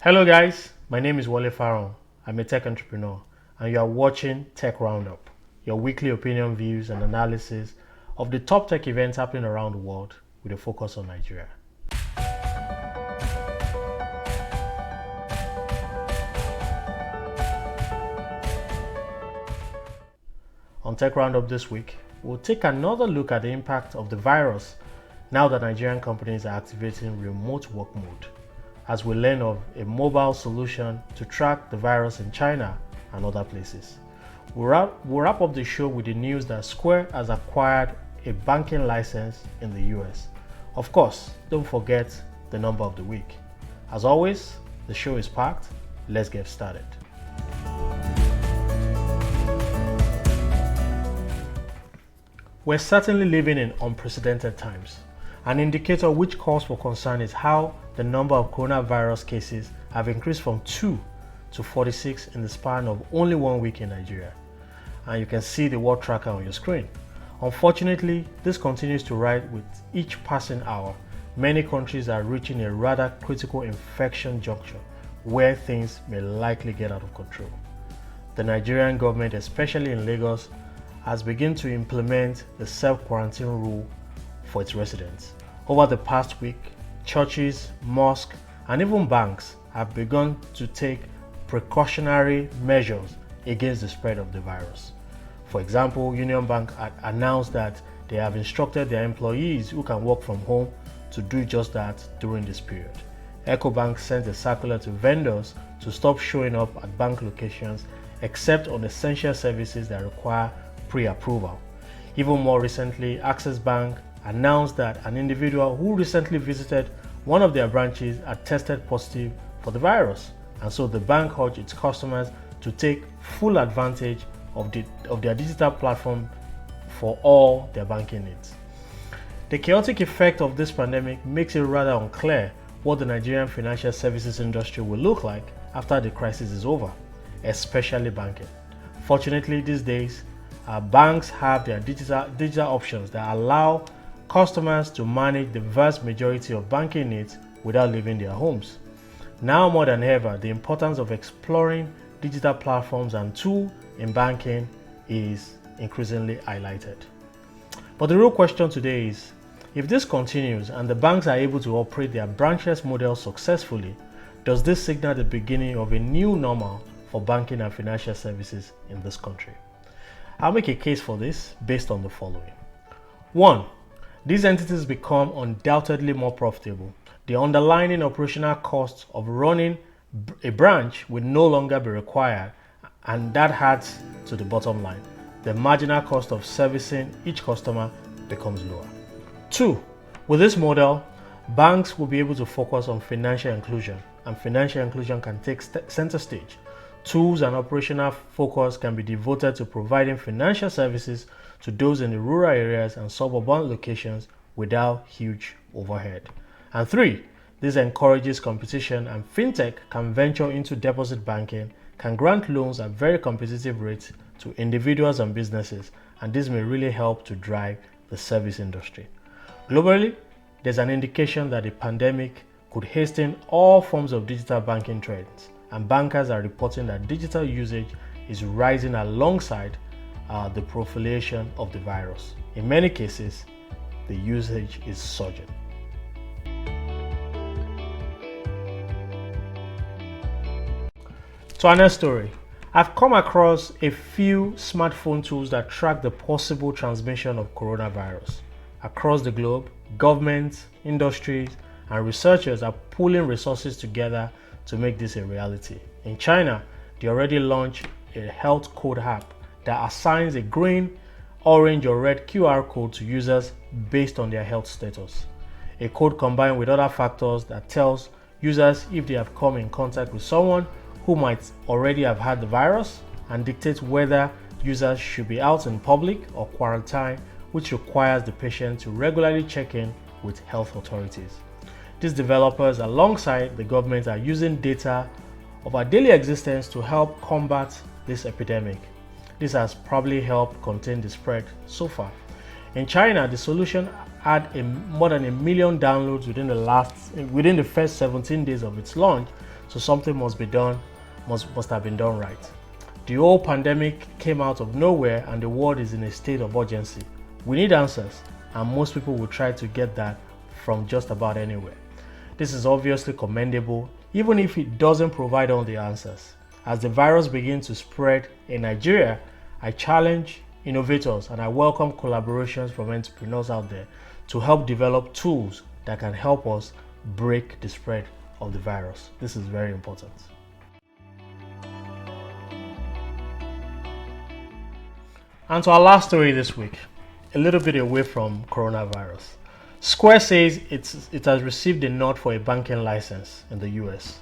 Hello guys, my name is Wale Faron. I'm a tech entrepreneur and you are watching Tech Roundup, your weekly opinion, views and analysis of the top tech events happening around the world with a focus on Nigeria. On Tech Roundup this week, we'll take another look at the impact of the virus now that Nigerian companies are activating remote work mode, as we learn of a mobile solution to track the virus in China and other places. We'll wrap up the show with the news that Square has acquired a banking license in the US. Of course, don't forget the number of the week. As always, the show is packed. Let's get started. We're certainly living in unprecedented times. An indicator which calls for concern is how the number of coronavirus cases have increased from 2 to 46 in the span of only 1 week in Nigeria. And you can see the world tracker on your screen. Unfortunately, this continues to rise with each passing hour. Many countries are reaching a rather critical infection juncture where things may likely get out of control. The Nigerian government, especially in Lagos, has begun to implement the self-quarantine rule for its residents. Over the past week, churches, mosques, and even banks have begun to take precautionary measures against the spread of the virus. For example, Union Bank announced that they have instructed their employees who can work from home to do just that during this period. EcoBank sent a circular to vendors to stop showing up at bank locations except on essential services that require pre-approval. Even more recently, Access Bank announced that an individual who recently visited one of their branches had tested positive for the virus, and so the bank urged its customers to take full advantage of their digital platform for all their banking needs. The chaotic effect of this pandemic makes it rather unclear what the Nigerian financial services industry will look like after the crisis is over, especially banking. Fortunately, these days, banks have their digital options that allow customers to manage the vast majority of banking needs without leaving their homes. Now more than ever, the importance of exploring digital platforms and tools in banking is increasingly highlighted. But the real question today is, if this continues and the banks are able to operate their branchless model successfully, does this signal the beginning of a new normal for banking and financial services in this country? I'll make a case for this based on the following. 1. These entities become undoubtedly more profitable. The underlying operational costs of running a branch will no longer be required, and that adds to the bottom line. The marginal cost of servicing each customer becomes lower. 2. With this model, banks will be able to focus on financial inclusion, and financial inclusion can take center stage. Tools and operational focus can be devoted to providing financial services to those in the rural areas and suburban locations without huge overhead. And 3, this encourages competition, and fintech can venture into deposit banking, can grant loans at very competitive rates to individuals and businesses, and this may really help to drive the service industry. Globally, there's an indication that the pandemic could hasten all forms of digital banking trends, and bankers are reporting that digital usage is rising alongside the proliferation of the virus. In many cases, the usage is surging. So another story. I've come across a few smartphone tools that track the possible transmission of coronavirus. Across the globe, governments, industries, and researchers are pulling resources together to make this a reality. In China, they already launched a health code app that assigns a green, orange, or red QR code to users based on their health status. A code combined with other factors that tells users if they have come in contact with someone who might already have had the virus, and dictates whether users should be out in public or quarantine, which requires the patient to regularly check in with health authorities. These developers, alongside the government, are using data of our daily existence to help combat this epidemic. This has probably helped contain the spread so far. In China, the solution had more than 1 million downloads within the first 17 days of its launch, so something must be done, must have been done right. The whole pandemic came out of nowhere and the world is in a state of urgency. We need answers, and most people will try to get that from just about anywhere. This is obviously commendable, even if it doesn't provide all the answers. As the virus begins to spread in Nigeria, I challenge innovators and I welcome collaborations from entrepreneurs out there to help develop tools that can help us break the spread of the virus. This is very important. And to our last story this week, a little bit away from coronavirus. Square says it has received a nod for a banking license in the US.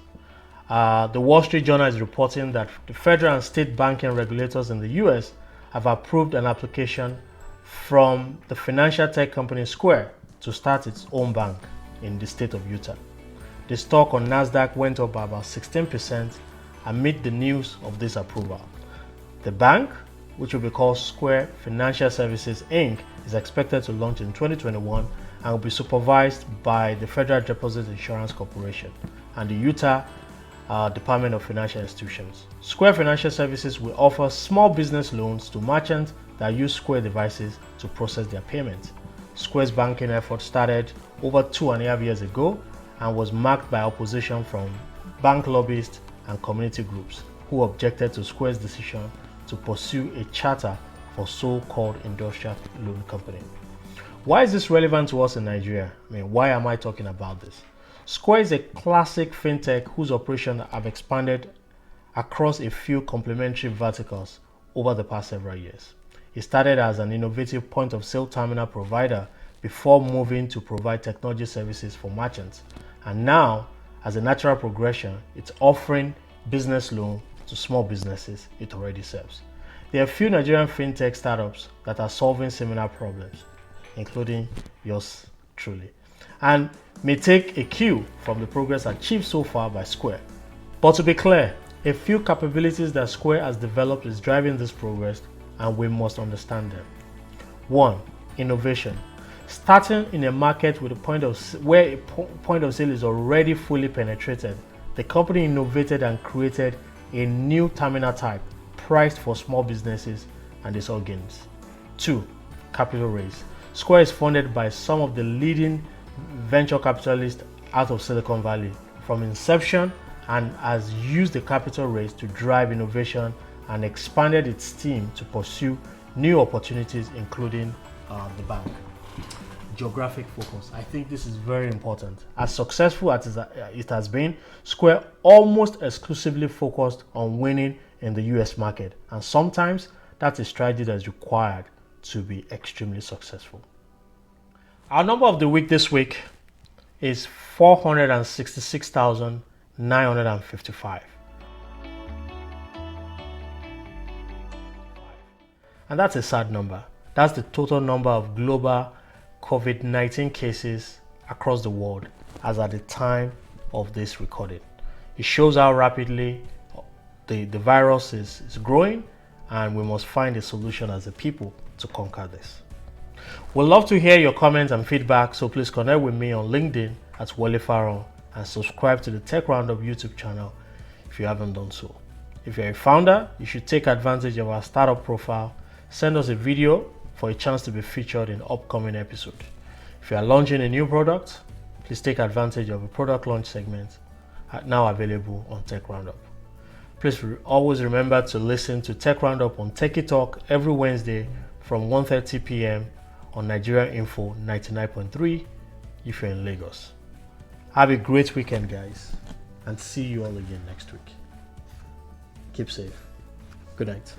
The Wall Street Journal is reporting that the federal and state banking regulators in the US have approved an application from the financial tech company Square to start its own bank in the state of Utah. The stock on Nasdaq went up by about 16% amid the news of this approval. The bank, which will be called Square Financial Services Inc., is expected to launch in 2021 and will be supervised by the Federal Deposit Insurance Corporation and the Utah Department of Financial Institutions. Square Financial Services will offer small business loans to merchants that use Square devices to process their payments. Square's banking effort started over 2.5 years ago and was marked by opposition from bank lobbyists and community groups who objected to Square's decision to pursue a charter for so-called industrial loan company. Why is this relevant to us in Nigeria? Why am I talking about this? Square is a classic fintech whose operations have expanded across a few complementary verticals over the past several years. It started as an innovative point-of-sale terminal provider before moving to provide technology services for merchants. And now, as a natural progression, it's offering business loans to small businesses it already serves. There are a few Nigerian fintech startups that are solving similar problems, including yours truly, and may take a cue from the progress achieved so far by Square. But to be clear, a few capabilities that Square has developed is driving this progress, and we must understand them. 1. Innovation. Starting in a market with where a point of sale is already fully penetrated, the company innovated and created a new terminal type priced for small businesses and its organs. 2. Capital raise. Square is funded by some of the leading venture capitalists out of Silicon Valley from inception and has used the capital raise to drive innovation and expanded its team to pursue new opportunities, including the bank. Geographic focus. I think this is very important. As successful as it has been, Square almost exclusively focused on winning in the US market, and sometimes that's a strategy that is required to be extremely successful. Our number of the week this week is 466,955. And that's a sad number. That's the total number of global COVID-19 cases across the world as at the time of this recording. It shows how rapidly the virus is growing, and we must find a solution as a people to conquer this. We'd love to hear your comments and feedback, so please connect with me on LinkedIn at Wale Faron and subscribe to the Tech Roundup YouTube channel if you haven't done so. If you're a founder, you should take advantage of our startup profile. Send us a video for a chance to be featured in upcoming episode. If you are launching a new product, please take advantage of a product launch segment now available on Tech Roundup. Please always remember to listen to Tech Roundup on Techie Talk every Wednesday from 1:30 p.m. on Nigeria Info 99.3 if you're in Lagos. Have a great weekend, guys, and see you all again next week. Keep safe. Good night.